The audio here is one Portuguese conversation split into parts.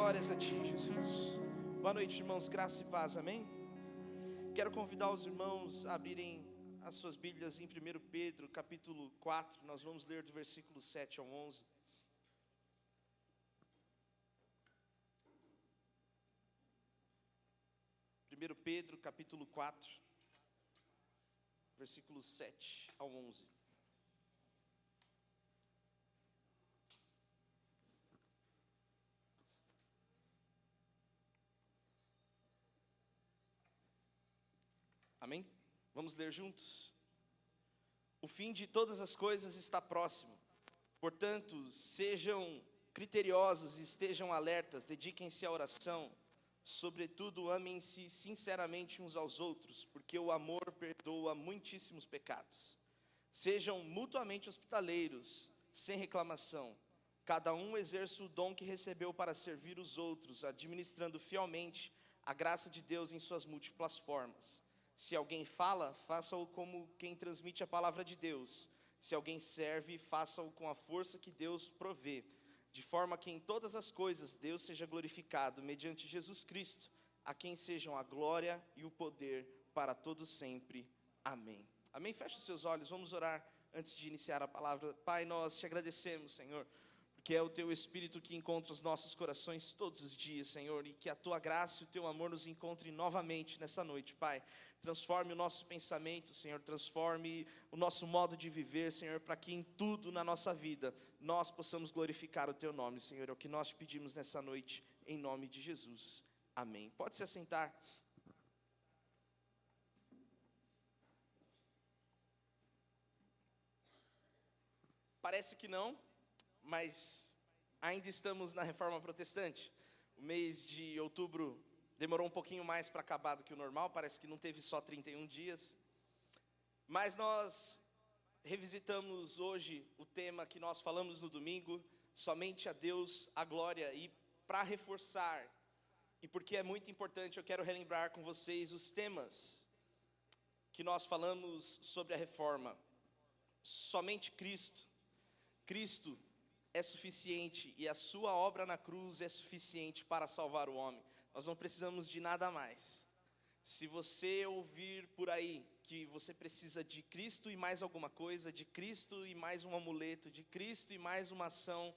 Glórias a Ti, Jesus. Boa noite, irmãos, graça e paz, amém? Quero convidar os irmãos a abrirem as suas Bíblias em 1 Pedro, capítulo 4. Nós vamos ler do versículo 7 ao 11. Primeiro Pedro, capítulo 4, versículo 7 ao 11. Amém? Vamos ler juntos? O fim de todas as coisas está próximo. Portanto, sejam criteriosos e estejam alertas, dediquem-se à oração. Sobretudo, amem-se sinceramente uns aos outros, porque o amor perdoa muitíssimos pecados. Sejam mutuamente hospitaleiros, sem reclamação. Cada um exerça o dom que recebeu para servir os outros, administrando fielmente a graça de Deus em suas múltiplas formas. Se alguém fala, faça-o como quem transmite a palavra de Deus. Se alguém serve, faça-o com a força que Deus provê, de forma que em todas as coisas Deus seja glorificado, mediante Jesus Cristo, a quem sejam a glória e o poder para todos sempre. Amém. Amém? Feche os seus olhos, vamos orar antes de iniciar a palavra. Pai, nós te agradecemos, Senhor, porque é o Teu Espírito que encontra os nossos corações todos os dias, Senhor, e que a Tua graça e o Teu amor nos encontrem novamente nessa noite, Pai. Transforme o nosso pensamento, Senhor, transforme o nosso modo de viver, Senhor, para que em tudo na nossa vida nós possamos glorificar o Teu nome, Senhor. É o que nós te pedimos nessa noite, em nome de Jesus. Amém. Pode se assentar. Parece que não, mas ainda estamos na Reforma Protestante. O mês de outubro demorou um pouquinho mais para acabar do que o normal, parece que não teve só 31 dias. Mas nós revisitamos hoje o tema que nós falamos no domingo, somente a Deus a glória. E para reforçar, e porque é muito importante, eu quero relembrar com vocês os temas que nós falamos sobre a reforma. Somente Cristo. Cristo é suficiente e a sua obra na cruz é suficiente para salvar o homem. Nós não precisamos de nada mais. Se você ouvir por aí que você precisa de Cristo e mais alguma coisa, de Cristo e mais um amuleto, de Cristo e mais uma ação,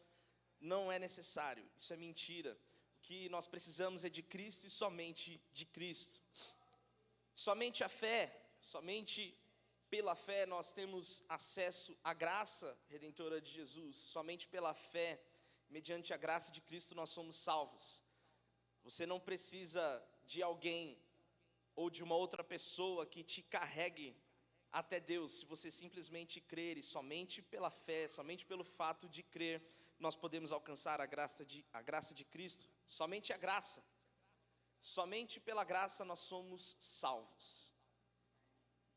não é necessário. Isso é mentira. O que nós precisamos é de Cristo e somente de Cristo. Somente a fé, somente pela fé nós temos acesso à graça redentora de Jesus. Somente pela fé, mediante a graça de Cristo, nós somos salvos. Você não precisa de alguém ou de uma outra pessoa que te carregue até Deus. Se você simplesmente crer, e somente pela fé, somente pelo fato de crer, nós podemos alcançar a graça de Cristo. Somente a graça. Somente pela graça nós somos salvos.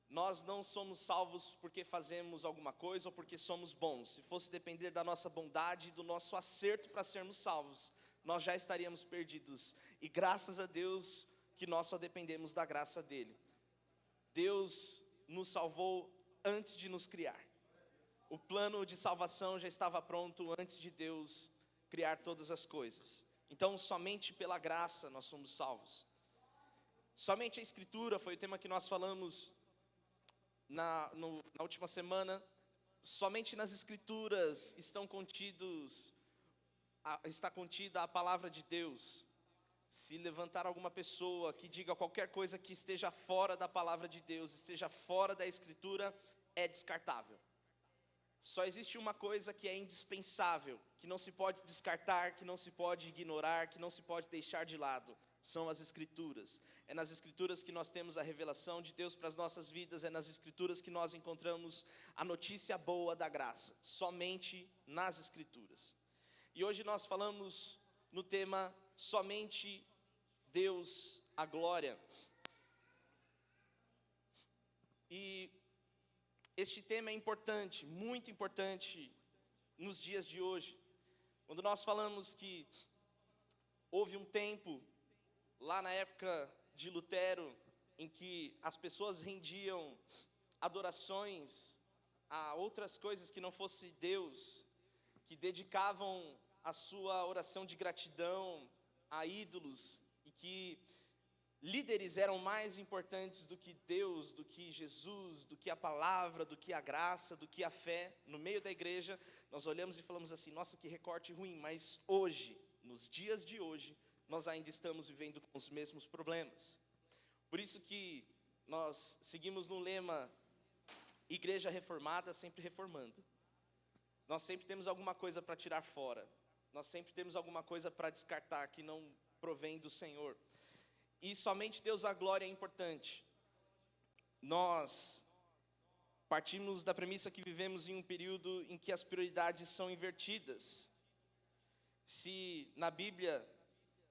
Nós não somos salvos porque fazemos alguma coisa ou porque somos bons. Se fosse depender da nossa bondade e do nosso acerto para sermos salvos, nós já estaríamos perdidos. E graças a Deus que nós só dependemos da graça dele. Deus nos salvou antes de nos criar. O plano de salvação já estava pronto antes de Deus criar todas as coisas. Então, somente pela graça nós somos salvos. Somente a Escritura foi o tema que nós falamos na última semana. Somente nas Escrituras está contida a palavra de Deus. Se levantar alguma pessoa que diga qualquer coisa que esteja fora da palavra de Deus, esteja fora da Escritura, é descartável. Só existe uma coisa que é indispensável, que não se pode descartar, que não se pode ignorar, que não se pode deixar de lado. São as Escrituras. É nas Escrituras que nós temos a revelação de Deus para as nossas vidas. É nas Escrituras que nós encontramos a notícia boa da graça. Somente nas Escrituras. E hoje nós falamos no tema somente Deus a glória. E este tema é importante, muito importante nos dias de hoje. Quando nós falamos que houve um tempo, lá na época de Lutero, em que as pessoas rendiam adorações a outras coisas que não fosse Deus, que dedicavam a sua oração de gratidão a ídolos e que líderes eram mais importantes do que Deus, do que Jesus, do que a palavra, do que a graça, do que a fé, no meio da igreja, nós olhamos e falamos assim, nossa, que recorte ruim, mas hoje, nos dias de hoje, nós ainda estamos vivendo com os mesmos problemas. Por isso que nós seguimos no lema, igreja reformada, sempre reformando. Nós sempre temos alguma coisa para tirar fora, nós sempre temos alguma coisa para descartar que não provém do Senhor. E somente Deus a glória é importante. Nós partimos da premissa que vivemos em um período em que as prioridades são invertidas. Se na Bíblia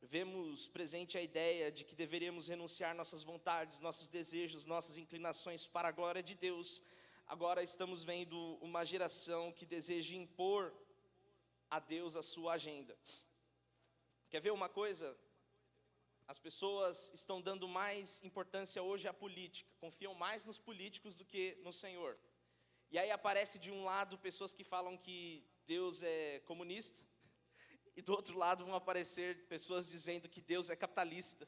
vemos presente a ideia de que deveríamos renunciar nossas vontades, nossos desejos, nossas inclinações para a glória de Deus, agora estamos vendo uma geração que deseja impor a Deus a sua agenda. Quer ver uma coisa? As pessoas estão dando mais importância hoje à política, confiam mais nos políticos do que no Senhor. E aí aparece de um lado pessoas que falam que Deus é comunista, e do outro lado vão aparecer pessoas dizendo que Deus é capitalista.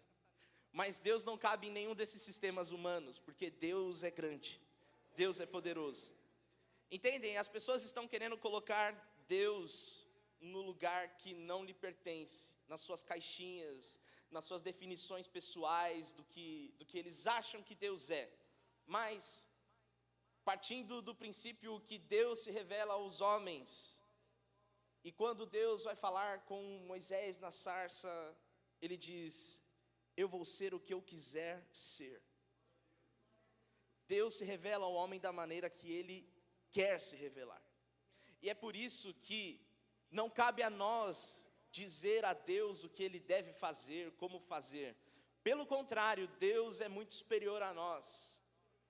Mas Deus não cabe em nenhum desses sistemas humanos, porque Deus é grande, Deus é poderoso. Entendem? As pessoas estão querendo colocar Deus no lugar que não lhe pertence, nas suas caixinhas, nas suas definições pessoais do que eles acham que Deus é. Mas, partindo do princípio que Deus se revela aos homens, e quando Deus vai falar com Moisés na sarça, ele diz, eu vou ser o que eu quiser ser. Deus se revela ao homem da maneira que ele quer se revelar. E é por isso que não cabe a nós dizer a Deus o que Ele deve fazer, como fazer. Pelo contrário, Deus é muito superior a nós.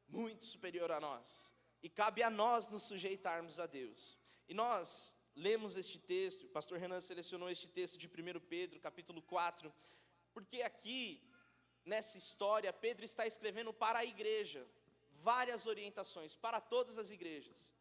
Muito superior a nós. E cabe a nós nos sujeitarmos a Deus. E nós lemos este texto, o pastor Renan selecionou este texto de 1 Pedro, capítulo 4, porque aqui, nessa história, Pedro está escrevendo para a igreja, várias orientações, para todas as igrejas.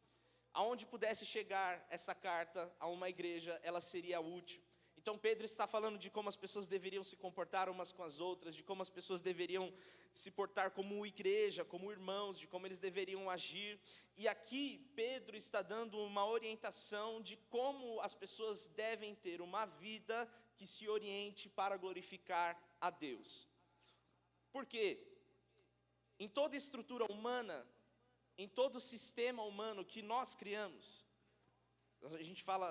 Aonde pudesse chegar essa carta a uma igreja, ela seria útil. Então Pedro está falando de como as pessoas deveriam se comportar umas com as outras, de como as pessoas deveriam se portar como igreja, como irmãos, de como eles deveriam agir. E aqui Pedro está dando uma orientação de como as pessoas devem ter uma vida que se oriente para glorificar a Deus. Por quê? Em toda estrutura humana, em todo sistema humano que nós criamos, a gente fala,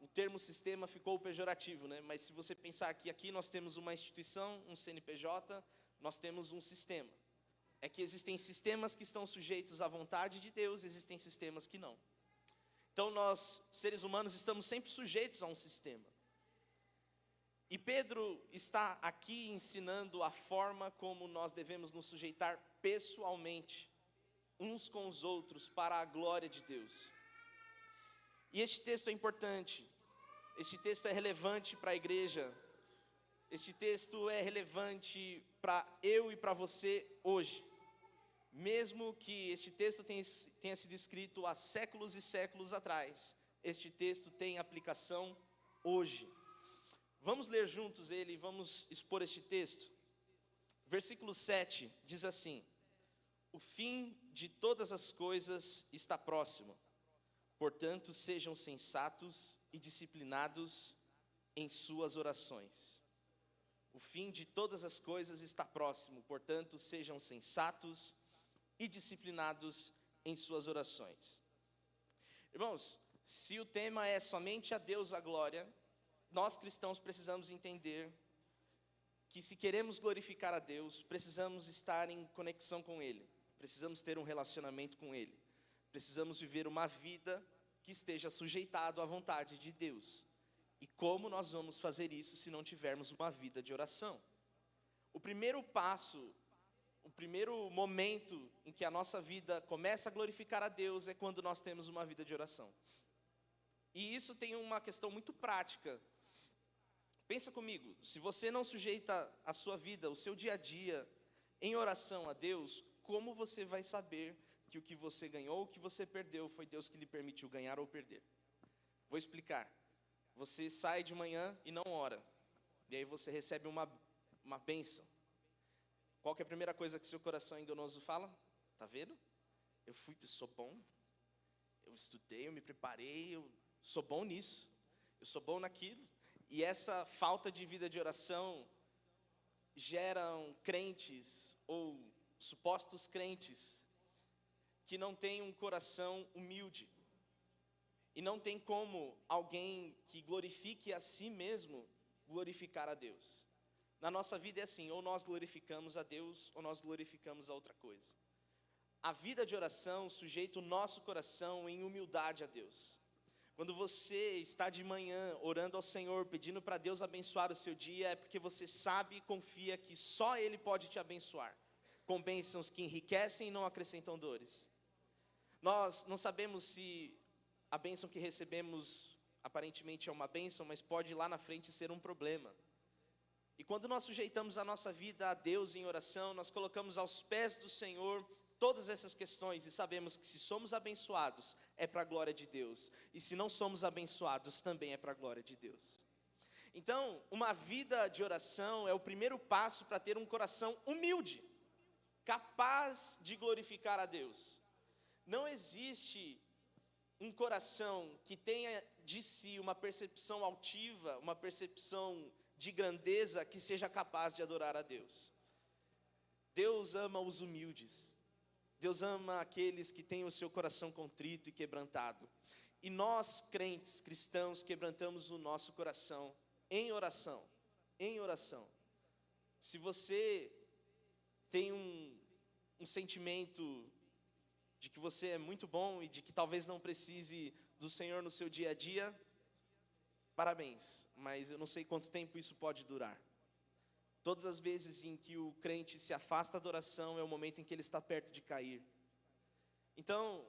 o termo sistema ficou pejorativo, né? Mas se você pensar que aqui nós temos uma instituição, um CNPJ, nós temos um sistema. É que existem sistemas que estão sujeitos à vontade de Deus, existem sistemas que não. Então nós, seres humanos, estamos sempre sujeitos a um sistema. E Pedro está aqui ensinando a forma como nós devemos nos sujeitar pessoalmente, uns com os outros, para a glória de Deus. E este texto é importante, este texto é relevante para a igreja, este texto é relevante para eu e para você hoje. Mesmo que este texto tenha sido escrito há séculos e séculos atrás, este texto tem aplicação hoje. Vamos ler juntos ele e vamos expor este texto. Versículo 7 diz assim: o fim de todas as coisas está próximo. Portanto, sejam sensatos e disciplinados em suas orações. O fim de todas as coisas está próximo. Portanto, sejam sensatos e disciplinados em suas orações. Irmãos, se o tema é somente a Deus a glória, nós cristãos precisamos entender que se queremos glorificar a Deus, precisamos estar em conexão com Ele. Precisamos ter um relacionamento com Ele. Precisamos viver uma vida que esteja sujeitado à vontade de Deus. E como nós vamos fazer isso se não tivermos uma vida de oração? O primeiro passo, o primeiro momento em que a nossa vida começa a glorificar a Deus é quando nós temos uma vida de oração. E isso tem uma questão muito prática. Pensa comigo, se você não sujeita a sua vida, o seu dia a dia, em oração a Deus, como você vai saber que o que você ganhou, o que você perdeu, foi Deus que lhe permitiu ganhar ou perder? Vou explicar. Você sai de manhã e não ora. E aí você recebe uma bênção. Qual que é a primeira coisa que seu coração enganoso fala? Tá vendo? Eu sou bom, eu estudei, eu me preparei, eu sou bom nisso, eu sou bom naquilo. E essa falta de vida de oração geram crentes ou supostos crentes que não têm um coração humilde. E não tem como alguém que glorifique a si mesmo glorificar a Deus. Na nossa vida é assim, ou nós glorificamos a Deus, ou nós glorificamos a outra coisa. A vida de oração sujeita o nosso coração em humildade a Deus. Quando você está de manhã orando ao Senhor, pedindo para Deus abençoar o seu dia, é porque você sabe e confia que só Ele pode te abençoar, com bênçãos que enriquecem e não acrescentam dores. Nós não sabemos se a bênção que recebemos aparentemente é uma bênção, mas pode lá na frente ser um problema. E quando nós sujeitamos a nossa vida a Deus em oração, nós colocamos aos pés do Senhor todas essas questões e sabemos que se somos abençoados é para a glória de Deus, e se não somos abençoados também é para a glória de Deus. Então, uma vida de oração é o primeiro passo para ter um coração humilde, capaz de glorificar a Deus. Não existe um coração que tenha de si uma percepção altiva, uma percepção de grandeza, que seja capaz de adorar a Deus. Deus ama os humildes. Deus ama aqueles que têm o seu coração contrito e quebrantado. E nós, crentes, cristãos, quebrantamos o nosso coração em oração. Em oração. Se você tem um sentimento de que você é muito bom e de que talvez não precise do Senhor no seu dia a dia, parabéns, mas eu não sei quanto tempo isso pode durar. Todas as vezes em que o crente se afasta da oração é o momento em que ele está perto de cair. Então,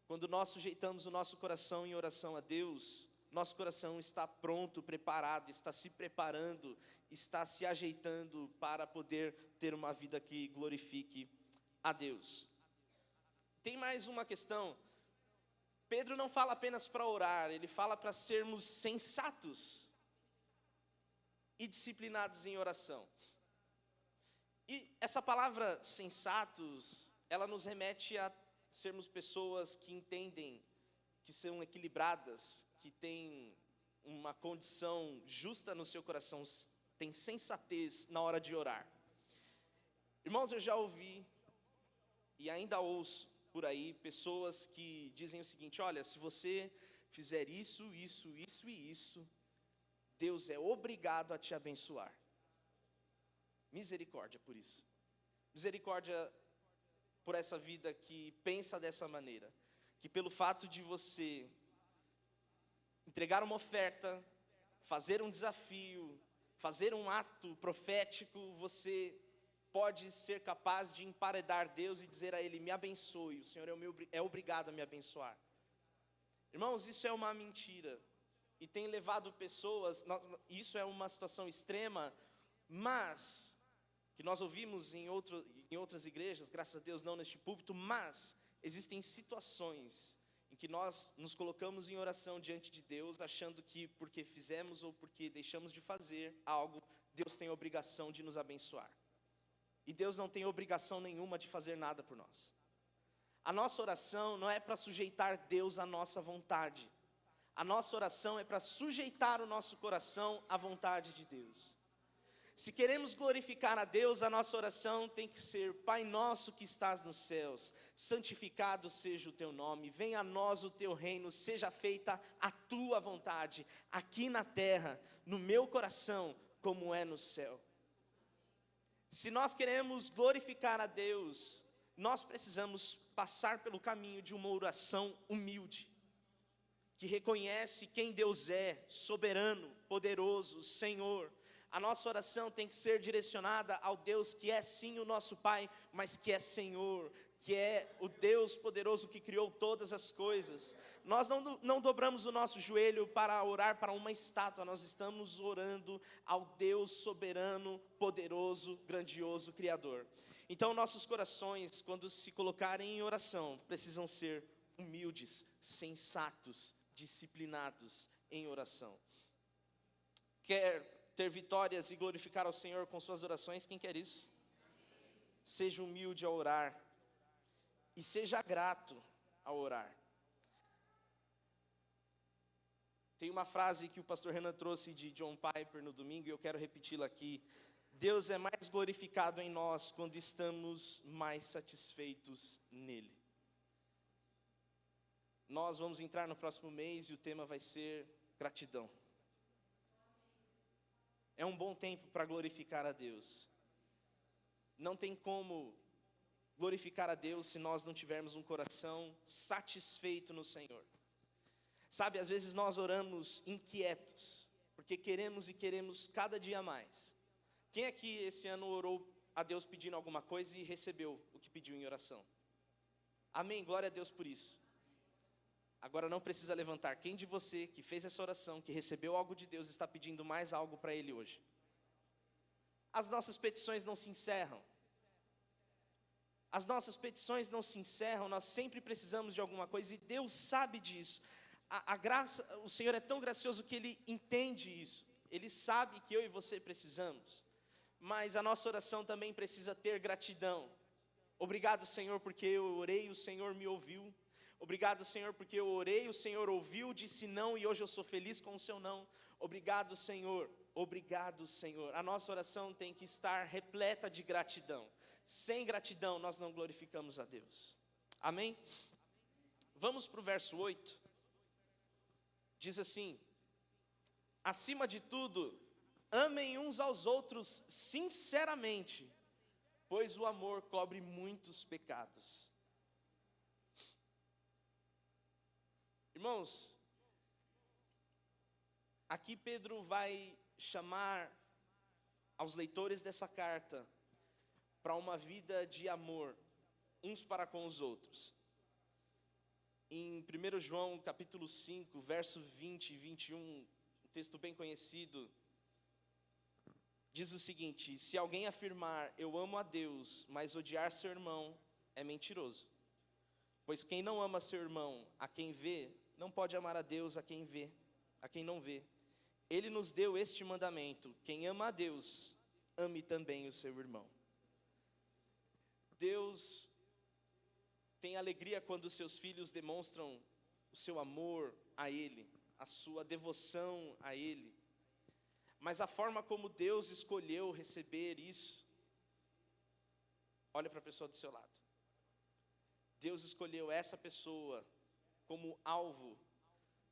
quando nós sujeitamos o nosso coração em oração a Deus, nosso coração está pronto, preparado, está se preparando, está se ajeitando para poder ter uma vida que glorifique a Deus. Tem mais uma questão. Pedro não fala apenas para orar, ele fala para sermos sensatos e disciplinados em oração. E essa palavra sensatos, ela nos remete a sermos pessoas que entendem, que são equilibradas, que têm uma condição justa no seu coração, tem sensatez na hora de orar. Irmãos, eu já ouvi e ainda ouço por aí pessoas que dizem o seguinte: olha, se você fizer isso, isso, isso e isso, Deus é obrigado a te abençoar. Misericórdia por isso. Misericórdia por essa vida que pensa dessa maneira, que pelo fato de você entregar uma oferta, fazer um desafio, fazer um ato profético, você pode ser capaz de emparedar Deus e dizer a Ele: me abençoe, o Senhor é obrigado a me abençoar. Irmãos, isso é uma mentira, e tem levado pessoas, isso é uma situação extrema, mas, que nós ouvimos em outras igrejas, graças a Deus não neste púlpito, mas existem situações em que nós nos colocamos em oração diante de Deus, achando que porque fizemos ou porque deixamos de fazer algo, Deus tem a obrigação de nos abençoar. E Deus não tem obrigação nenhuma de fazer nada por nós. A nossa oração não é para sujeitar Deus à nossa vontade. A nossa oração é para sujeitar o nosso coração à vontade de Deus. Se queremos glorificar a Deus, a nossa oração tem que ser: Pai nosso que estás nos céus, santificado seja o teu nome, venha a nós o teu reino, seja feita a tua vontade, aqui na terra, no meu coração, como é no céu. Se nós queremos glorificar a Deus, nós precisamos passar pelo caminho de uma oração humilde, que reconhece quem Deus é, soberano, poderoso, Senhor. A nossa oração tem que ser direcionada ao Deus que é sim o nosso Pai, mas que é Senhor, que é o Deus poderoso que criou todas as coisas. Nós não dobramos o nosso joelho para orar para uma estátua, nós estamos orando ao Deus soberano, poderoso, grandioso, Criador. Então nossos corações, quando se colocarem em oração, precisam ser humildes, sensatos, disciplinados em oração. Quer ter vitórias e glorificar ao Senhor com suas orações? Quem quer isso? Seja humilde ao orar e seja grato ao orar. Tem uma frase que o pastor Renan trouxe de John Piper no domingo e eu quero repeti-la aqui. Deus é mais glorificado em nós quando estamos mais satisfeitos nele. Nós vamos entrar no próximo mês e o tema vai ser gratidão. É um bom tempo para glorificar a Deus. Não tem como glorificar a Deus se nós não tivermos um coração satisfeito no Senhor. Sabe, às vezes nós oramos inquietos, porque queremos e queremos cada dia mais. Quem aqui esse ano orou a Deus pedindo alguma coisa e recebeu o que pediu em oração? Amém, glória a Deus por isso. Agora não precisa levantar. Quem de você que fez essa oração, que recebeu algo de Deus, está pedindo mais algo para Ele hoje? As nossas petições não se encerram. As nossas petições não se encerram, nós sempre precisamos de alguma coisa e Deus sabe disso. A graça, o Senhor é tão gracioso que Ele entende isso. Ele sabe que eu e você precisamos. Mas a nossa oração também precisa ter gratidão. Obrigado, Senhor, porque eu orei e o Senhor me ouviu. Obrigado, Senhor, porque eu orei, o Senhor ouviu, disse não e hoje eu sou feliz com o seu não. Obrigado, Senhor. Obrigado, Senhor. A nossa oração tem que estar repleta de gratidão. Sem gratidão nós não glorificamos a Deus. Amém? Vamos para o verso 8. Diz assim: acima de tudo, amem uns aos outros sinceramente, pois o amor cobre muitos pecados. Irmãos, aqui Pedro vai chamar aos leitores dessa carta para uma vida de amor, uns para com os outros. Em 1 João capítulo 5, verso 20 e 21, um texto bem conhecido, diz o seguinte: se alguém afirmar eu amo a Deus, mas odiar seu irmão, é mentiroso. Pois quem não ama seu irmão, a quem vê, não pode amar a Deus a quem vê, a quem não vê. Ele nos deu este mandamento: quem ama a Deus, ame também o seu irmão. Deus tem alegria quando os seus filhos demonstram o seu amor a Ele, a sua devoção a Ele. Mas a forma como Deus escolheu receber isso, olha para a pessoa do seu lado. Deus escolheu essa pessoa como alvo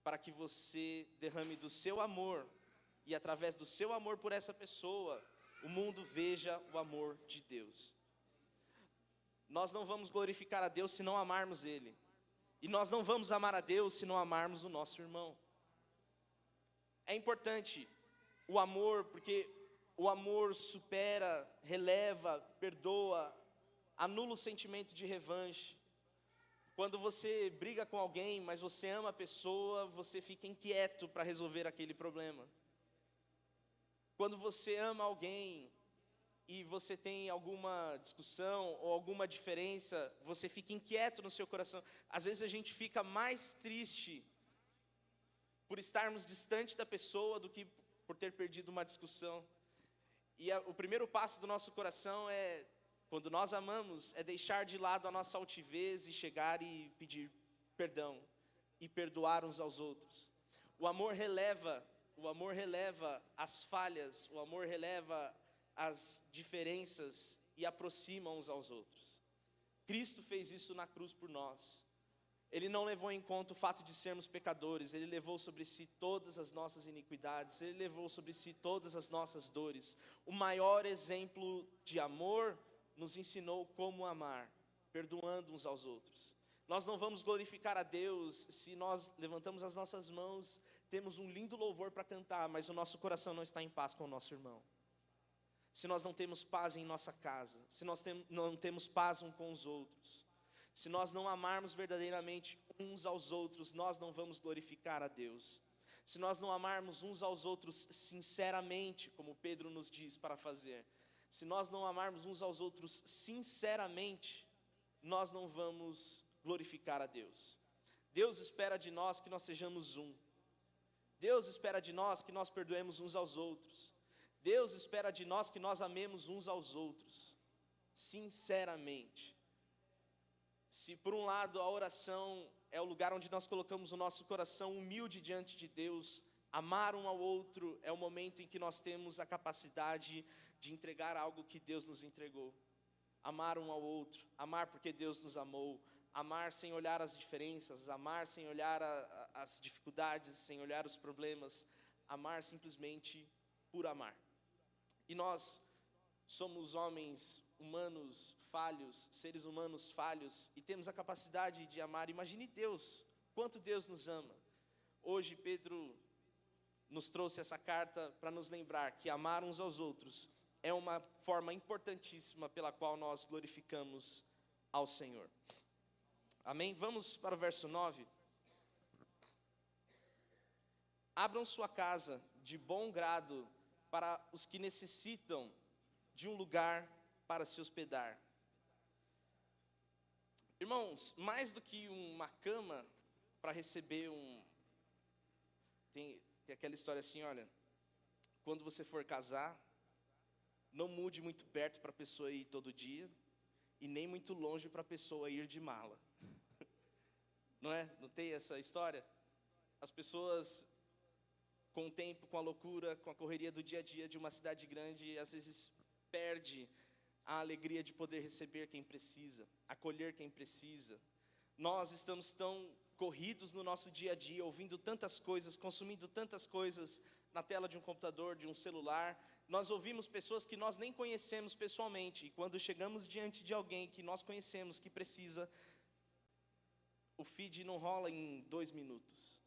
para que você derrame do seu amor, e através do seu amor por essa pessoa, o mundo veja o amor de Deus. Nós não vamos glorificar a Deus se não amarmos Ele. E nós não vamos amar a Deus se não amarmos o nosso irmão. É importante o amor, porque o amor supera, releva, perdoa, anula o sentimento de revanche. Quando você briga com alguém, mas você ama a pessoa, você fica inquieto para resolver aquele problema. Quando você ama alguém e você tem alguma discussão ou alguma diferença, você fica inquieto no seu coração. Às vezes a gente fica mais triste por estarmos distante da pessoa do que por ter perdido uma discussão. E o primeiro passo do nosso coração é, quando nós amamos, é deixar de lado a nossa altivez e chegar e pedir perdão e perdoar uns aos outros. O amor releva as falhas, o amor releva as diferenças e aproxima uns aos outros. Cristo fez isso na cruz por nós. Ele não levou em conta o fato de sermos pecadores, Ele levou sobre si todas as nossas iniquidades, Ele levou sobre si todas as nossas dores. O maior exemplo de amor nos ensinou como amar, perdoando uns aos outros. Nós não vamos glorificar a Deus se nós levantamos as nossas mãos, temos um lindo louvor para cantar, mas o nosso coração não está em paz com o nosso irmão. Se nós não temos paz em nossa casa, se nós não temos paz uns com os outros, se nós não amarmos verdadeiramente uns aos outros, nós não vamos glorificar a Deus. Se nós não amarmos uns aos outros sinceramente, como Pedro nos diz para fazer, se nós não amarmos uns aos outros sinceramente, nós não vamos glorificar a Deus. Deus espera de nós que nós sejamos um. Deus espera de nós que nós perdoemos uns aos outros. Deus espera de nós que nós amemos uns aos outros, sinceramente. Se por um lado a oração é o lugar onde nós colocamos o nosso coração humilde diante de Deus, amar um ao outro é o momento em que nós temos a capacidade de entregar algo que Deus nos entregou. Amar um ao outro, amar porque Deus nos amou, amar sem olhar as diferenças, amar sem olhar as dificuldades, sem olhar os problemas, amar simplesmente por amar. E nós somos homens humanos falhos, seres humanos falhos, e temos a capacidade de amar. Imagine Deus, quanto Deus nos ama. Hoje Pedro nos trouxe essa carta para nos lembrar que amar uns aos outros é uma forma importantíssima pela qual nós glorificamos ao Senhor. Amém? Vamos para o verso 9. Abram sua casa de bom grado para os que necessitam de um lugar para se hospedar. Irmãos, mais do que uma cama para receber Tem aquela história assim, olha, quando você for casar, não mude muito perto para a pessoa ir todo dia, e nem muito longe para a pessoa ir de mala. Não é? Não tem essa história? As pessoas, com o tempo, com a loucura, com a correria do dia a dia de uma cidade grande, às vezes perde a alegria de poder receber quem precisa, acolher quem precisa. Nós estamos tão corridos no nosso dia a dia, ouvindo tantas coisas, consumindo tantas coisas na tela de um computador, de um celular. Nós ouvimos pessoas que nós nem conhecemos pessoalmente, e quando chegamos diante de alguém que nós conhecemos, que precisa, o feed não rola em 2 minutos.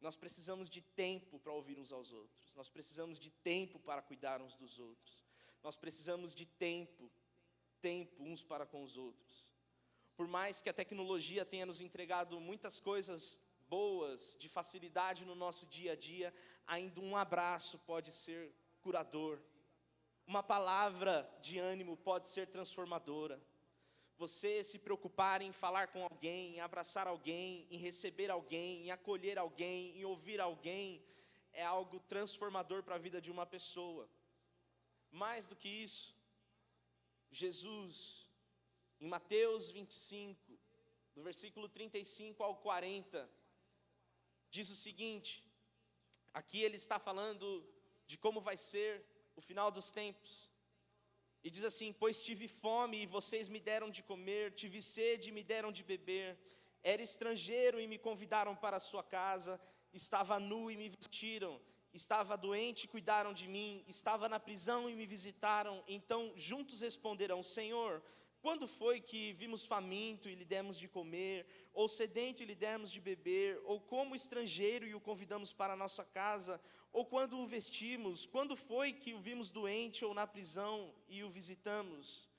Nós precisamos de tempo para ouvir uns aos outros. Nós precisamos de tempo para cuidar uns dos outros. Nós precisamos de tempo uns para com os outros. Por mais que a tecnologia tenha nos entregado muitas coisas boas, de facilidade no nosso dia a dia, ainda um abraço pode ser curador. Uma palavra de ânimo pode ser transformadora. Você se preocupar em falar com alguém, em abraçar alguém, em receber alguém, em acolher alguém, em ouvir alguém, é algo transformador para a vida de uma pessoa. Mais do que isso, Jesus, em Mateus 25, do versículo 35 ao 40, diz o seguinte, aqui ele está falando de como vai ser o final dos tempos, e diz assim, pois tive fome e vocês me deram de comer, tive sede e me deram de beber, era estrangeiro e me convidaram para a sua casa, estava nu e me vestiram, estava doente e cuidaram de mim, estava na prisão e me visitaram, então juntos responderão, Senhor, quando foi que vimos faminto e lhe demos de comer, ou sedento e lhe demos de beber, ou como estrangeiro e o convidamos para a nossa casa, ou quando o vestimos, quando foi que o vimos doente ou na prisão e o visitamos?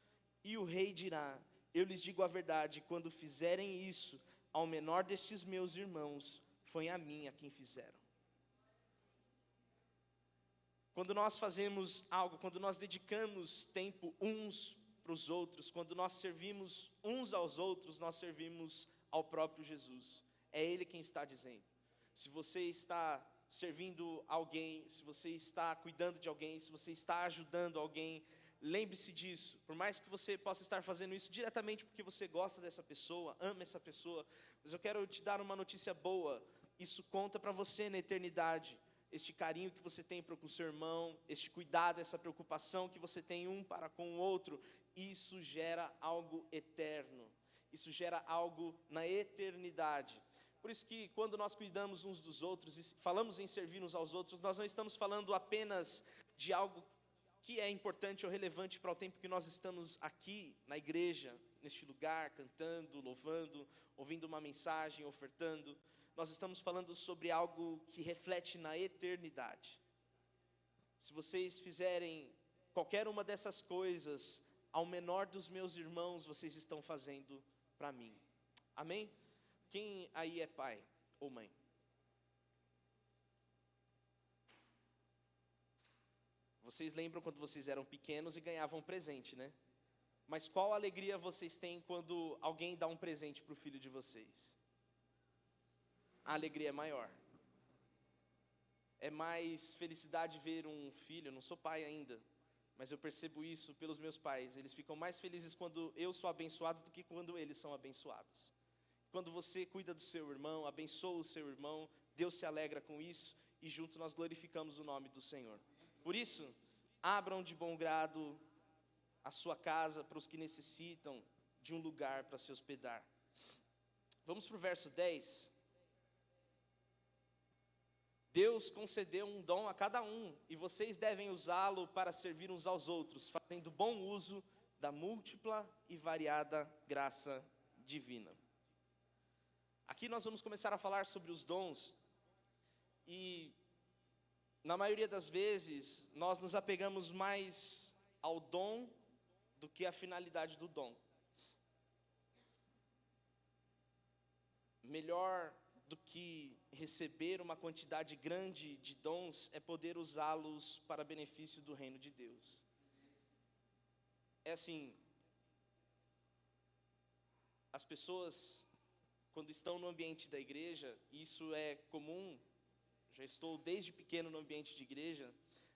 E o rei dirá, eu lhes digo a verdade, quando fizerem isso ao menor destes meus irmãos, foi a mim a quem fizeram. Quando nós fazemos algo, quando nós dedicamos tempo uns para os outros, quando nós servimos uns aos outros, nós servimos ao próprio Jesus. É Ele quem está dizendo. Se você está servindo alguém, se você está cuidando de alguém, se você está ajudando alguém, lembre-se disso. Por mais que você possa estar fazendo isso diretamente porque você gosta dessa pessoa, ama essa pessoa, mas eu quero te dar uma notícia boa. Isso conta para você na eternidade. Este carinho que você tem para com o seu irmão, este cuidado, essa preocupação que você tem um para com o outro, isso gera algo eterno, isso gera algo na eternidade. Por isso que quando nós cuidamos uns dos outros e falamos em servir uns aos outros, nós não estamos falando apenas de algo que é importante ou relevante para o tempo que nós estamos aqui na igreja, neste lugar, cantando, louvando, ouvindo uma mensagem, ofertando. Nós estamos falando sobre algo que reflete na eternidade. Se vocês fizerem qualquer uma dessas coisas ao menor dos meus irmãos, vocês estão fazendo para mim. Amém? Quem aí é pai ou mãe? Vocês lembram quando vocês eram pequenos e ganhavam um presente, né? Mas qual alegria vocês têm quando alguém dá um presente para o filho de vocês? A alegria é maior. é mais felicidade ver um filho. Eu não sou pai ainda, mas eu percebo isso pelos meus pais. Eles ficam mais felizes quando eu sou abençoado do que quando eles são abençoados. Quando você cuida do seu irmão, abençoa o seu irmão, Deus se alegra com isso e junto nós glorificamos o nome do Senhor. Por isso, abram de bom grado a sua casa para os que necessitam de um lugar para se hospedar. Vamos para o verso 10. Deus concedeu um dom a cada um, e vocês devem usá-lo para servir uns aos outros, fazendo bom uso da múltipla e variada graça divina. Aqui nós vamos começar a falar sobre os dons, e na maioria das vezes nós nos apegamos mais ao dom do que à finalidade do dom. Melhor do que receber uma quantidade grande de dons é poder usá-los para benefício do reino de Deus. É assim, as pessoas, quando estão no ambiente da igreja, isso é comum, já estou desde pequeno no ambiente de igreja,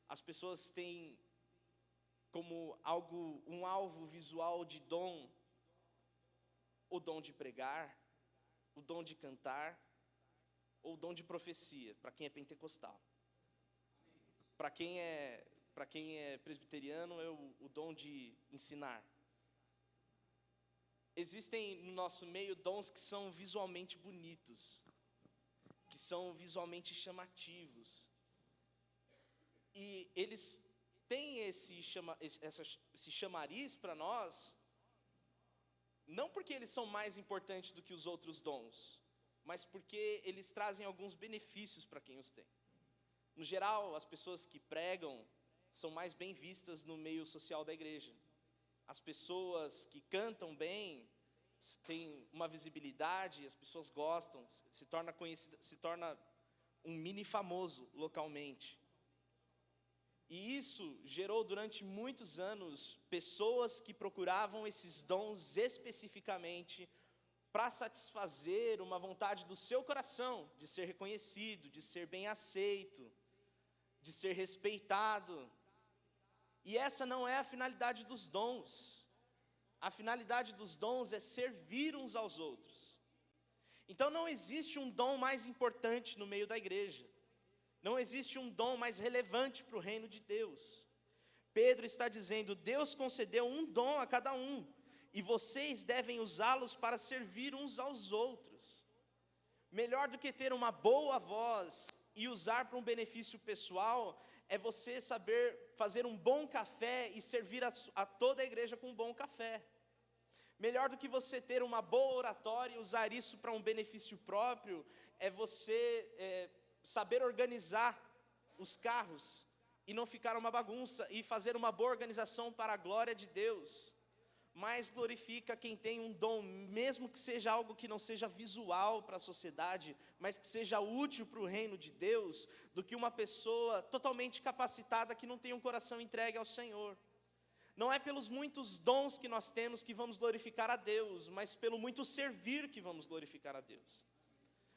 as pessoas têm como um alvo visual de dom, o dom de pregar, o dom de cantar, ou o dom de profecia, para quem é pentecostal. Para quem é presbiteriano, é o dom de ensinar. Existem no nosso meio dons que são visualmente bonitos, que são visualmente chamativos. E eles têm esse chamariz para nós, não porque eles são mais importantes do que os outros dons, mas porque eles trazem alguns benefícios para quem os tem. No geral, as pessoas que pregam são mais bem vistas no meio social da igreja. As pessoas que cantam bem têm uma visibilidade, as pessoas gostam, se torna conhecida, se torna um mini famoso localmente. E isso gerou durante muitos anos pessoas que procuravam esses dons especificamente para satisfazer uma vontade do seu coração, de ser reconhecido, de ser bem aceito, de ser respeitado. E essa não é a finalidade dos dons. A finalidade dos dons é servir uns aos outros. Então não existe um dom mais importante no meio da igreja. Não existe um dom mais relevante para o reino de Deus. Pedro está dizendo, Deus concedeu um dom a cada um, e vocês devem usá-los para servir uns aos outros. Melhor do que ter uma boa voz e usar para um benefício pessoal, é você saber fazer um bom café e servir a toda a igreja com um bom café. Melhor do que você ter uma boa oratória e usar isso para um benefício próprio, é você saber organizar os carros e não ficar uma bagunça, e fazer uma boa organização para a glória de Deus. Mais glorifica quem tem um dom, mesmo que seja algo que não seja visual para a sociedade, mas que seja útil para o reino de Deus, do que uma pessoa totalmente capacitada que não tem um coração entregue ao Senhor. Não é pelos muitos dons que nós temos que vamos glorificar a Deus, mas pelo muito servir que vamos glorificar a Deus.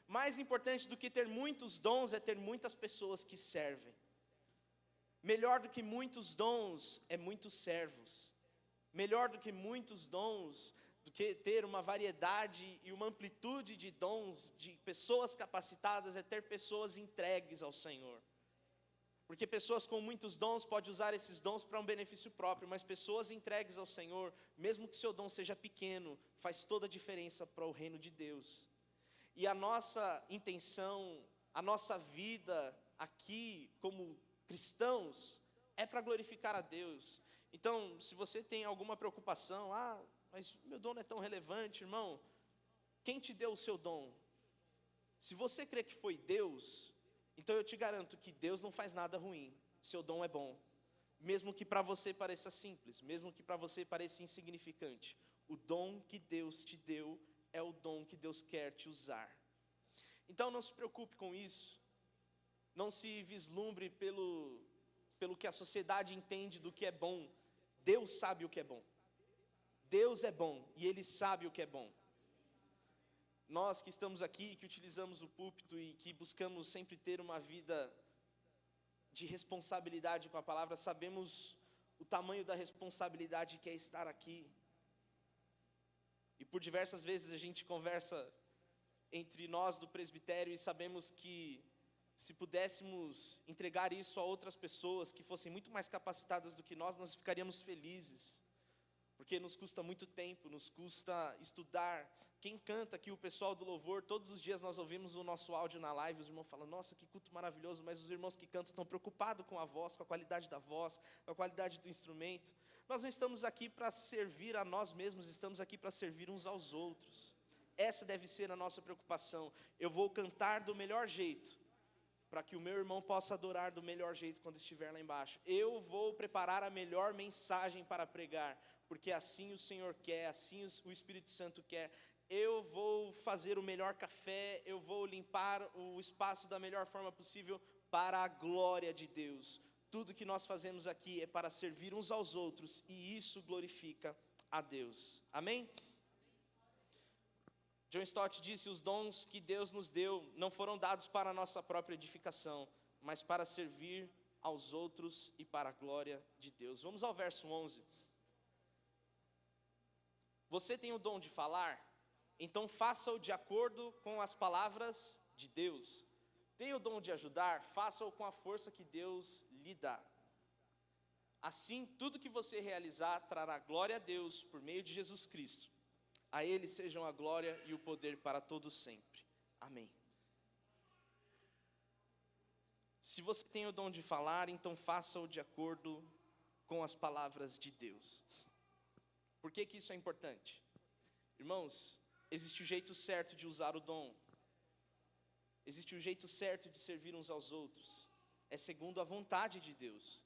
Mais importante do que ter muitos dons é ter muitas pessoas que servem. Melhor do que muitos dons é muitos servos. Melhor do que muitos dons, do que ter uma variedade e uma amplitude de dons, de pessoas capacitadas, é ter pessoas entregues ao Senhor. Porque pessoas com muitos dons podem usar esses dons para um benefício próprio, mas pessoas entregues ao Senhor, mesmo que seu dom seja pequeno, faz toda a diferença para o reino de Deus. E a nossa intenção, a nossa vida aqui como cristãos, é para glorificar a Deus. Então, se você tem alguma preocupação, mas meu dom não é tão relevante, irmão, quem te deu o seu dom? Se você crê que foi Deus, então eu te garanto que Deus não faz nada ruim, seu dom é bom. Mesmo que para você pareça simples, mesmo que para você pareça insignificante, o dom que Deus te deu é o dom que Deus quer te usar. Então não se preocupe com isso, não se vislumbre pelo que a sociedade entende do que é bom. Deus sabe o que é bom. Deus é bom e Ele sabe o que é bom. Nós que estamos aqui, que utilizamos o púlpito e que buscamos sempre ter uma vida de responsabilidade com a palavra, sabemos o tamanho da responsabilidade que é estar aqui. E por diversas vezes a gente conversa entre nós do presbitério e sabemos que se pudéssemos entregar isso a outras pessoas que fossem muito mais capacitadas do que nós ficaríamos felizes. Porque nos custa muito tempo, nos custa estudar. Quem canta aqui, o pessoal do louvor, todos os dias nós ouvimos o nosso áudio na live, os irmãos falam, nossa, que culto maravilhoso, mas os irmãos que cantam estão preocupados com a voz, com a qualidade da voz, com a qualidade do instrumento. Nós não estamos aqui para servir a nós mesmos, estamos aqui para servir uns aos outros. Essa deve ser a nossa preocupação. Eu vou cantar do melhor jeito, para que o meu irmão possa adorar do melhor jeito quando estiver lá embaixo. Eu vou preparar a melhor mensagem para pregar, porque assim o Senhor quer, assim o Espírito Santo quer. Eu vou fazer o melhor café, eu vou limpar o espaço da melhor forma possível para a glória de Deus. Tudo que nós fazemos aqui é para servir uns aos outros, e isso glorifica a Deus. Amém? John Stott disse, os dons que Deus nos deu não foram dados para a nossa própria edificação, mas para servir aos outros e para a glória de Deus. Vamos ao verso 11. Você tem o dom de falar? Então faça-o de acordo com as palavras de Deus. Tem o dom de ajudar? Faça-o com a força que Deus lhe dá. Assim, tudo que você realizar trará glória a Deus por meio de Jesus Cristo. A Ele sejam a glória e o poder para todos sempre. Amém. Se você tem o dom de falar, então faça-o de acordo com as palavras de Deus. Por que isso é importante? Irmãos, existe o jeito certo de usar o dom. Existe o jeito certo de servir uns aos outros. É segundo a vontade de Deus.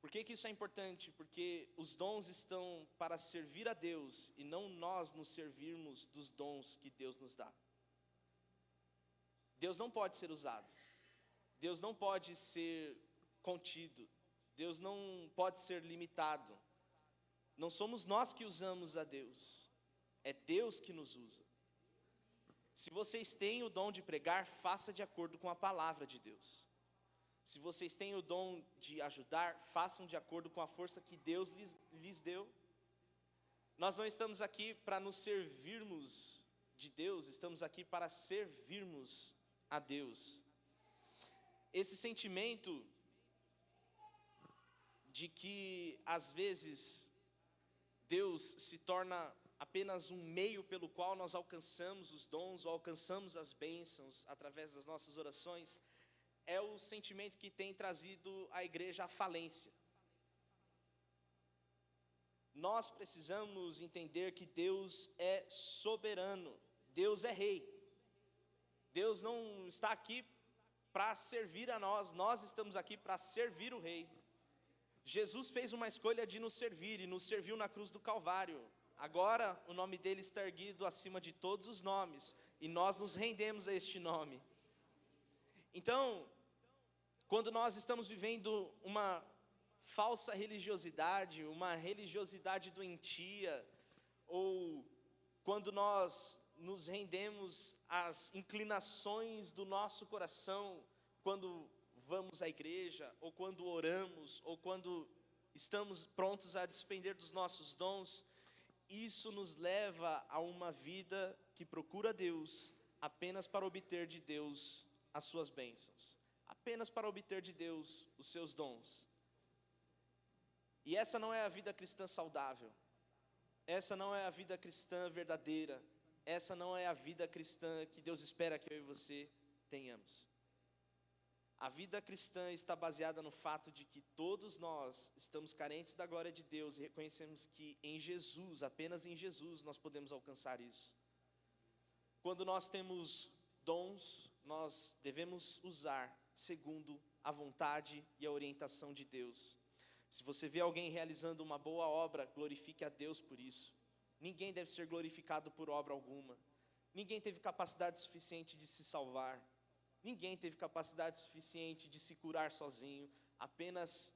Por que isso é importante? Porque os dons estão para servir a Deus e não nós nos servirmos dos dons que Deus nos dá. Deus não pode ser usado. Deus não pode ser contido. Deus não pode ser limitado. Não somos nós que usamos a Deus. É Deus que nos usa. Se vocês têm o dom de pregar, faça de acordo com a palavra de Deus. Se vocês têm o dom de ajudar, façam de acordo com a força que Deus lhes deu. Nós não estamos aqui para nos servirmos de Deus, estamos aqui para servirmos a Deus. Esse sentimento de que, às vezes, Deus se torna apenas um meio pelo qual nós alcançamos os dons, ou alcançamos as bênçãos através das nossas orações, é o sentimento que tem trazido a igreja à falência. Nós precisamos entender que Deus é soberano, Deus é rei. Deus não está aqui para servir a nós, nós estamos aqui para servir o rei. Jesus fez uma escolha de nos servir e nos serviu na cruz do Calvário. Agora o nome dele está erguido acima de todos os nomes e nós nos rendemos a este nome. Então, quando nós estamos vivendo uma falsa religiosidade, uma religiosidade doentia, ou quando nós nos rendemos às inclinações do nosso coração, quando vamos à igreja, ou quando oramos, ou quando estamos prontos a despender dos nossos dons, isso nos leva a uma vida que procura Deus apenas para obter de Deus as suas bênçãos. Apenas para obter de Deus os seus dons. E essa não é a vida cristã saudável. Essa não é a vida cristã verdadeira. Essa não é a vida cristã que Deus espera que eu e você tenhamos. A vida cristã está baseada no fato de que todos nós estamos carentes da glória de Deus e reconhecemos que em Jesus, apenas em Jesus, nós podemos alcançar isso. Quando nós temos dons, nós devemos usar segundo a vontade e a orientação de Deus. Se você vê alguém realizando uma boa obra, glorifique a Deus por isso. Ninguém deve ser glorificado por obra alguma. Ninguém teve capacidade suficiente de se salvar. Ninguém teve capacidade suficiente de se curar sozinho. Apenas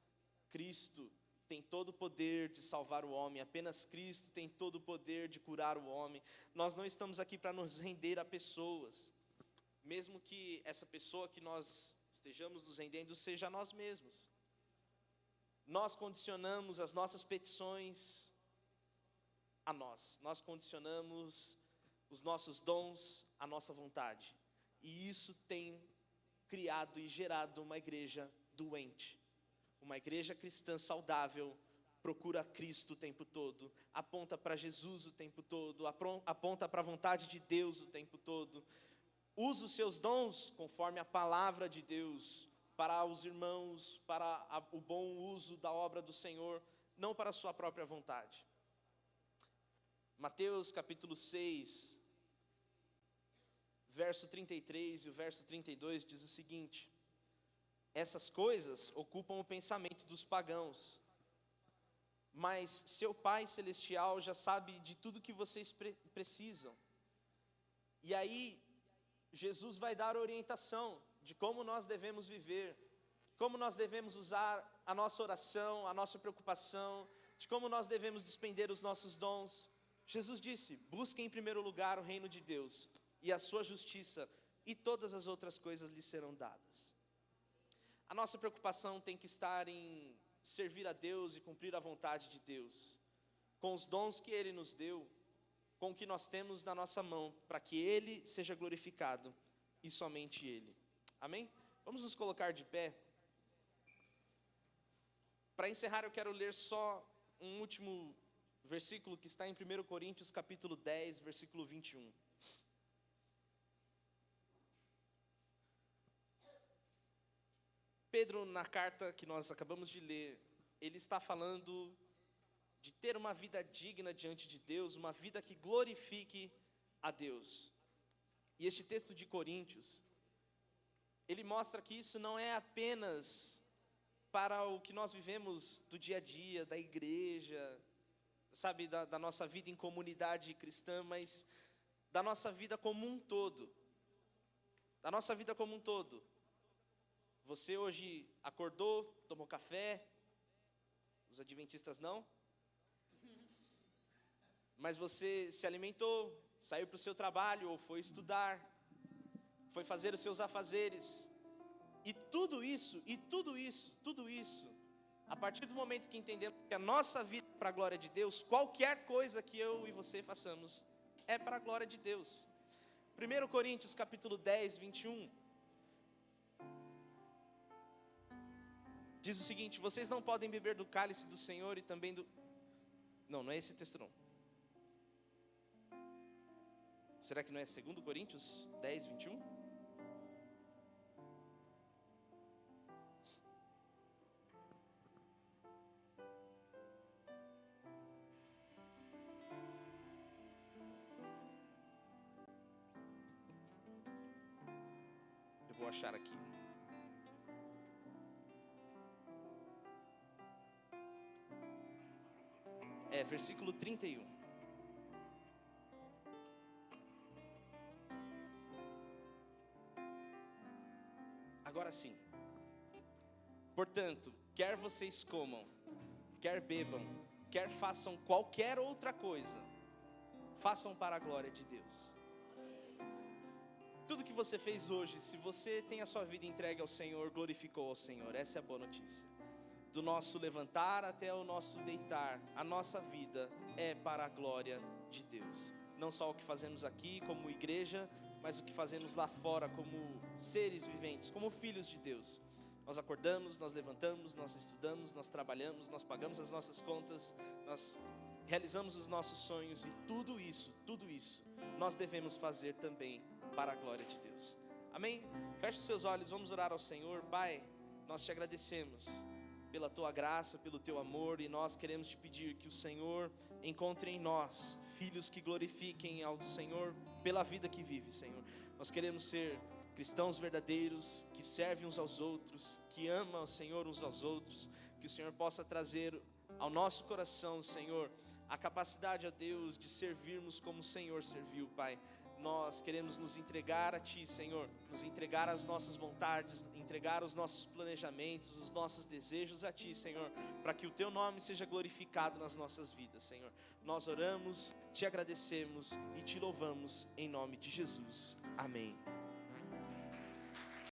Cristo tem todo o poder de salvar o homem. Apenas Cristo tem todo o poder de curar o homem. Nós não estamos aqui para nos render a pessoas. Mesmo que essa pessoa que nós estejamos nos rendendo, seja a nós mesmos. Nós condicionamos as nossas petições a nós condicionamos os nossos dons à nossa vontade, e isso tem criado e gerado uma igreja doente. Uma igreja cristã saudável procura Cristo o tempo todo, aponta para Jesus o tempo todo, aponta para a vontade de Deus o tempo todo, usa os seus dons conforme a palavra de Deus, para os irmãos, para o bom uso da obra do Senhor, não para a sua própria vontade. Mateus capítulo 6, verso 33 e o verso 32 diz o seguinte: essas coisas ocupam o pensamento dos pagãos, mas seu Pai Celestial já sabe de tudo que vocês precisam. E aí, Jesus vai dar orientação de como nós devemos viver, como nós devemos usar a nossa oração, a nossa preocupação, de como nós devemos despender os nossos dons. Jesus disse: busquem em primeiro lugar o reino de Deus e a sua justiça, e todas as outras coisas lhes serão dadas. A nossa preocupação tem que estar em servir a Deus e cumprir a vontade de Deus, com os dons que Ele nos deu, com o que nós temos na nossa mão, para que Ele seja glorificado, e somente Ele. Amém? Vamos nos colocar de pé. Para encerrar, eu quero ler só um último versículo que está em 1 Coríntios capítulo 10, versículo 21. Pedro, na carta que nós acabamos de ler, ele está falando de ter uma vida digna diante de Deus, uma vida que glorifique a Deus. E este texto de Coríntios, ele mostra que isso não é apenas para o que nós vivemos do dia a dia, da igreja, sabe, da nossa vida em comunidade cristã, mas da nossa vida como um todo. Da nossa vida como um todo. Você hoje acordou, tomou café, os adventistas não, mas você se alimentou, saiu para o seu trabalho, ou foi estudar, foi fazer os seus afazeres, e tudo isso, a partir do momento que entendemos que a nossa vida é para a glória de Deus, qualquer coisa que eu e você façamos é para a glória de Deus. 1 Coríntios capítulo 10, 21, diz o seguinte: vocês não podem beber do cálice do Senhor e também do... Não é esse texto não. Será que não é 2 Coríntios 10, 21? Eu vou achar aqui. Versículo 31. Agora sim. Portanto, quer vocês comam, quer bebam, quer façam qualquer outra coisa, façam para a glória de Deus. Tudo que você fez hoje, se você tem a sua vida entregue ao Senhor, glorificou ao Senhor. Essa é a boa notícia. Do nosso levantar até o nosso deitar, a nossa vida é para a glória de Deus. Não só o que fazemos aqui como igreja, mas o que fazemos lá fora como seres viventes, como filhos de Deus. Nós acordamos, nós levantamos, nós estudamos, nós trabalhamos, nós pagamos as nossas contas, nós realizamos os nossos sonhos, e tudo isso nós devemos fazer também para a glória de Deus. Amém? Feche os seus olhos, vamos orar ao Senhor. Pai, nós te agradecemos pela tua graça, pelo teu amor, e nós queremos te pedir que o Senhor encontre em nós filhos que glorifiquem ao Senhor pela vida que vive, Senhor. Nós queremos ser cristãos verdadeiros, que servem uns aos outros, que amam o Senhor uns aos outros, que o Senhor possa trazer ao nosso coração, Senhor, a capacidade, ó Deus, de servirmos como o Senhor serviu, Pai. Nós queremos nos entregar a Ti, Senhor, nos entregar às nossas vontades, entregar os nossos planejamentos, os nossos desejos a Ti, Senhor, para que o Teu nome seja glorificado nas nossas vidas, Senhor. Nós oramos, Te agradecemos e Te louvamos em nome de Jesus. Amém.